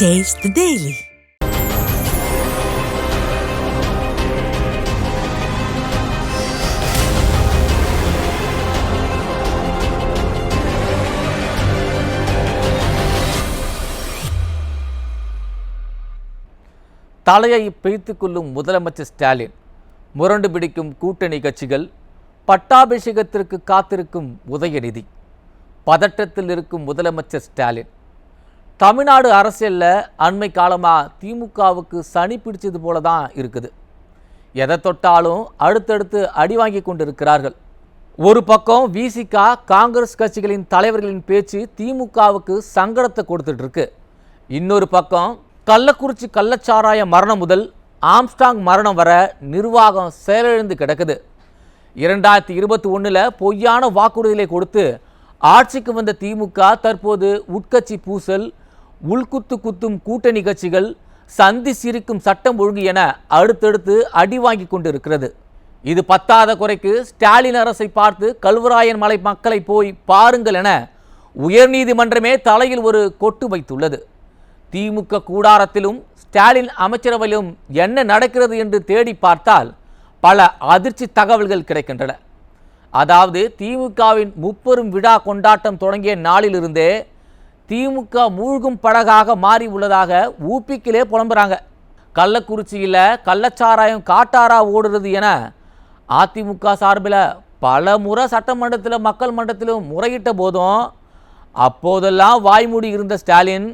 Taste the Daily. தலையை பிய்த்துக் கொள்ளும் முதலமைச்சர் ஸ்டாலின், முரண்டு பிடிக்கும் கூட்டணி கட்சிகள், பட்டாபிஷேகத்திற்கு காத்திருக்கும் உதயநிதி, பதட்டத்தில் இருக்கும் முதலமைச்சர் ஸ்டாலின். தமிழ்நாடு அரசியலில் அண்மை காலமாக திமுகவுக்கு சனி பிடிச்சது போல தான் இருக்குது. எதை தொட்டாலும் அடுத்தடுத்து அடி வாங்கி கொண்டிருக்கிறார்கள். ஒரு பக்கம் விசிக காங்கிரஸ் கட்சிகளின் தலைவர்களின் பேச்சு திமுகவுக்கு சங்கடத்தை கொடுத்துட்டு இருக்கு. இன்னொரு பக்கம் கள்ளக்குறிச்சி கள்ளச்சாராய மரணம் முதல் ஆம்ஸ்டாங் மரணம் வர நிர்வாகம் செயலிழந்து கிடக்குது. 2021 பொய்யான வாக்குறுதிகளை கொடுத்து ஆட்சிக்கு வந்த திமுக தற்போது உட்கட்சி பூசல், உள்குத்து குத்தும் கூட்டணி கட்சிகள், சந்தி சிரிக்கும் சட்டம் ஒழுங்கு என அடுத்தடுத்து அடி வாங்கி கொண்டிருக்கிறது. இது பத்தாத குறைக்கு ஸ்டாலின் அரசை பார்த்து கல்வராயன் மலை மக்களை போய் பாருங்கள் என உயர்நீதிமன்றமே தலையில் ஒரு கொட்டு வைத்துள்ளது. திமுக கூடாரத்திலும் ஸ்டாலின் அமைச்சரவையிலும் என்ன நடக்கிறது என்று தேடி பார்த்தால் பல அதிர்ச்சி தகவல்கள் கிடைக்கின்றன. அதாவது திமுகவின் முப்பெரும் விழா கொண்டாட்டம் தொடங்கிய நாளிலிருந்தே திமுக மூழ்கும் படகாக மாறி உள்ளதாக ஊப்பிக்கிலே புலம்புறாங்க. கள்ளக்குறிச்சியில் கள்ளச்சாராயம் காட்டாரா ஓடுறது என அதிமுக சார்பில் பல முறை சட்டமன்றத்தில் மக்கள் மன்றத்திலும் முறையிட்ட போதும் அப்போதெல்லாம் வாய்மூடி இருந்த ஸ்டாலின்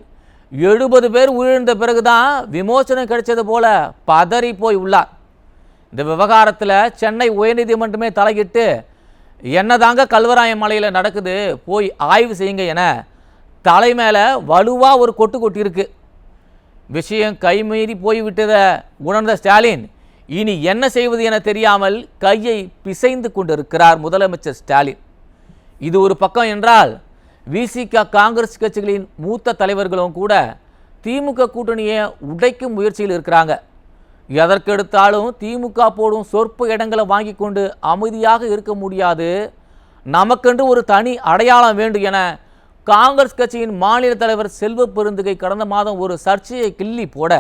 70 பேர் உயிரிழந்த பிறகுதான் விமோசனம் கிடைச்சது போல பதறி போய் உள்ளார். இந்த விவகாரத்தில் சென்னை உயர்நீதிமன்றமே தலையிட்டு என்னதாங்க கல்வராயன் மலையில் நடக்குது, போய் ஆய்வு செய்யுங்க என தலை மேலே வலுவாக ஒரு கொட்டு கொட்டியிருக்கு. விஷயம் கைமீறி போய்விட்டதை உணர்ந்த ஸ்டாலின் இனி என்ன செய்வது என தெரியாமல் கையை பிசைந்து கொண்டிருக்கிறார் முதலமைச்சர் ஸ்டாலின். இது ஒரு பக்கம் என்றால் விசிக காங்கிரஸ் கட்சிகளின் மூத்த தலைவர்களும் கூட திமுக கூட்டணியை உடைக்கும் முயற்சியில் இருக்கிறாங்க. எதற்கெடுத்தாலும் திமுக போடும் சொற்ப இடங்களை வாங்கி கொண்டு அமைதியாக இருக்க முடியாது, நமக்கென்று ஒரு தனி அடையாளம் வேண்டும் என காங்கிரஸ் கட்சியின் மாநில தலைவர் செல்வ பெருந்தகை கடந்த மாதம் ஒரு சர்ச்சையை கிள்ளி போட,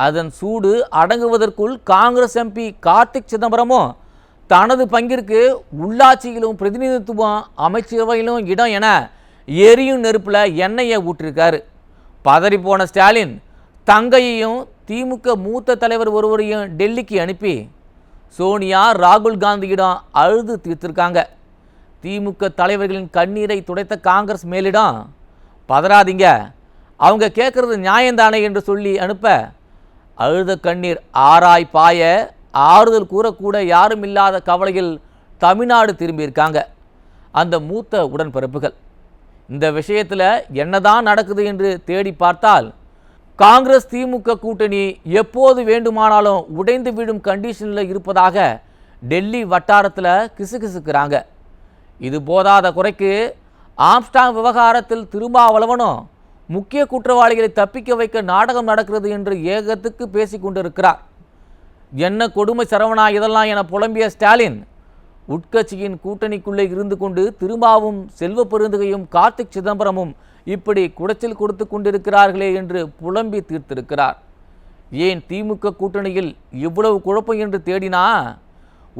அதன் சூடு அடங்குவதற்குள் காங்கிரஸ் எம்பி கார்த்திக் சிதம்பரமும் தனது பங்கிற்கு உள்ளாட்சியிலும் பிரதிநிதித்துவம், அமைச்சரவையிலும் இடம் என எரியும் நெருப்பில் எண்ணெயை ஊற்றிருக்காரு. பதறிப்போன ஸ்டாலின் தங்கையையும் திமுக மூத்த தலைவர் ஒருவரையும் டெல்லிக்கு அனுப்பி சோனியா, ராகுல் காந்தியிடம் அழுது தீர்த்திருக்காங்க. திமுக தலைவர்களின் கண்ணீரை துடைத்த காங்கிரஸ் மேலிடம், பதறாதீங்க, அவங்க கேட்குறது நியாயந்தானே என்று சொல்லி அனுப்ப, அழுத கண்ணீர் ஆராய் பாய ஆறுதல் கூறக்கூட யாரும் இல்லாத கவலையில் தமிழ்நாடு திரும்பியிருக்காங்க அந்த மூத்த உடன்பிறப்புகள். இந்த விஷயத்தில் என்னதான் நடக்குது என்று தேடி பார்த்தால் காங்கிரஸ் திமுக கூட்டணி எப்போது வேண்டுமானாலும் உடைந்து விடும் கண்டிஷனில் இருப்பதாக டெல்லி வட்டாரத்தில் கிசுகிசுக்கிறாங்க. இது போதாத குறைக்கு ஆம்ஸ்டாங் விவகாரத்தில் திருமாவளவனும் முக்கிய குற்றவாளிகளை தப்பிக்க வைக்க நாடகம் நடக்கிறது என்று ஏகத்துக்கு பேசி கொண்டிருக்கிறார். என்ன கொடுமை சரவணா இதெல்லாம் என புலம்பிய ஸ்டாலின், உட்கட்சியின் கூட்டணிக்குள்ளே இருந்து கொண்டு திருமாவும் செல்வ பெருந்தகையும் கார்த்திக் சிதம்பரமும் இப்படி குடைச்சல் கொடுத்து கொண்டிருக்கிறார்களே என்று புலம்பி தீர்த்திருக்கிறார். ஏன் திமுக கூட்டணியில் இவ்வளவு குழப்பம் என்று தேடினா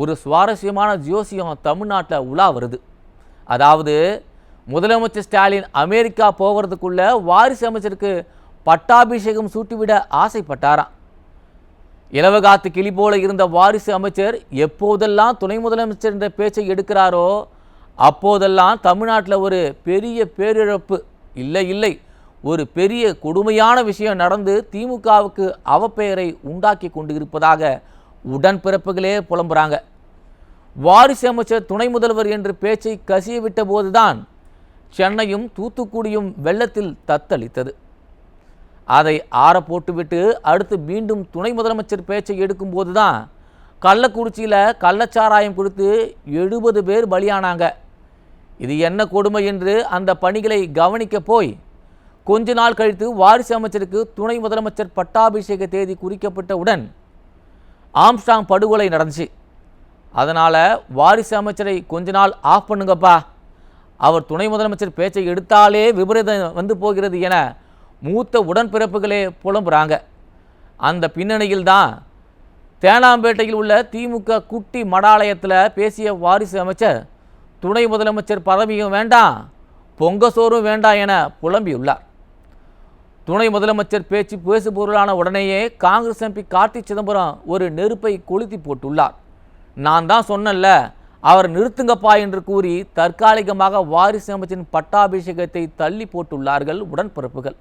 ஒரு சுவாரஸ்யமான ஜோசியம் தமிழ்நாட்டில் உலா வருது. அதாவது முதலமைச்சர் ஸ்டாலின் அமெரிக்கா போகிறதுக்குள்ள வாரிசு அமைச்சருக்கு பட்டாபிஷேகம் சூட்டிவிட ஆசைப்பட்டாராம். இலவகாத்து கிளி போல இருந்த வாரிசு அமைச்சர் எப்போதெல்லாம் துணை முதலமைச்சர் என்ற பேச்சை எடுக்கிறாரோ அப்போதெல்லாம் தமிழ்நாட்டில் ஒரு பெரிய பேரிழப்பு, இல்லை ஒரு பெரிய கொடுமையான விஷயம் நடந்து திமுகவுக்கு அவப்பெயரை உண்டாக்கி கொண்டு இருப்பதாக உடன்பிறப்புகளே புலம்புறாங்க. வாரிசு அமைச்சர் துணை முதல்வர் என்று பேச்சை கசிய விட்ட போதுதான் சென்னையும் தூத்துக்குடியும் வெள்ளத்தில் தத்தளித்தது. அதை ஆற போட்டுவிட்டு அடுத்து மீண்டும் துணை முதலமைச்சர் பேச்சை எடுக்கும்போது தான் கள்ளக்குறிச்சியில் கள்ளச்சாராயம் கொடுத்து 70 பேர் பலியானாங்க. இது என்ன கொடுமை என்று அந்த பணிகளை கவனிக்க போய் கொஞ்ச நாள் கழித்து வாரிசு அமைச்சருக்கு துணை முதலமைச்சர் பட்டாபிஷேக தேதி குறிக்கப்பட்டவுடன் ஆம்ஸ்டாங் படுகொலை நடந்துச்சு. அதனால் வாரிசு அமைச்சரை கொஞ்ச நாள் ஆஃப் பண்ணுங்கப்பா, அவர் துணை முதலமைச்சர் பேச்சை எடுத்தாலே விபரீதம் வந்து போகிறது என மூத்த உடன்பிறப்புகளே புலம்புறாங்க. அந்த பின்னணியில் தான் தேனாம்பேட்டையில் உள்ள திமுக குட்டி மடாலயத்தில் பேசிய வாரிசு அமைச்சர் துணை முதலமைச்சர் பதவியும் வேண்டாம், பொங்க சோறும் வேண்டாம் என புலம்பியுள்ளார். துணை முதலமைச்சர் பேச்சு பேசுபொருளான உடனேயே காங்கிரஸ் எம்பி கார்த்தி சிதம்பரம் ஒரு நெருப்பை கொளுத்தி போட்டுள்ளார். நான் தான் சொன்னல, அவர் நிறுத்துங்கப்பா என்று கூறி தற்காலிகமாக வாரிசு அமைச்சரின் பட்டாபிஷேகத்தை தள்ளி போட்டுள்ளார்கள் உடன்பிறப்புகள்.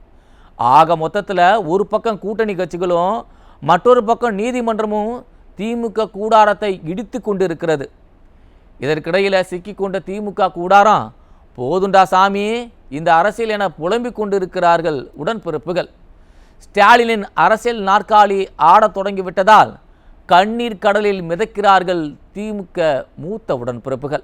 ஆக மொத்தத்தில் ஒரு பக்கம் கூட்டணி கட்சிகளும் மற்றொரு பக்கம் நீதிமன்றமும் திமுக கூடாரத்தை இடித்து கொண்டிருக்கிறது. இதற்கிடையில் சிக்கிக்கொண்ட திமுக கூடாரம் போதுண்டா சாமி இந்த அரசியல் என புலம்பிக் கொண்டிருக்கிறார்கள் உடன்பிறப்புகள். ஸ்டாலினின் அரசியல் நாற்காலி ஆடத் தொடங்கிவிட்டதால் கண்ணீர் கடலில் மிதக்கிறார்கள் திமுக மூத்த உடன்பிறப்புகள்.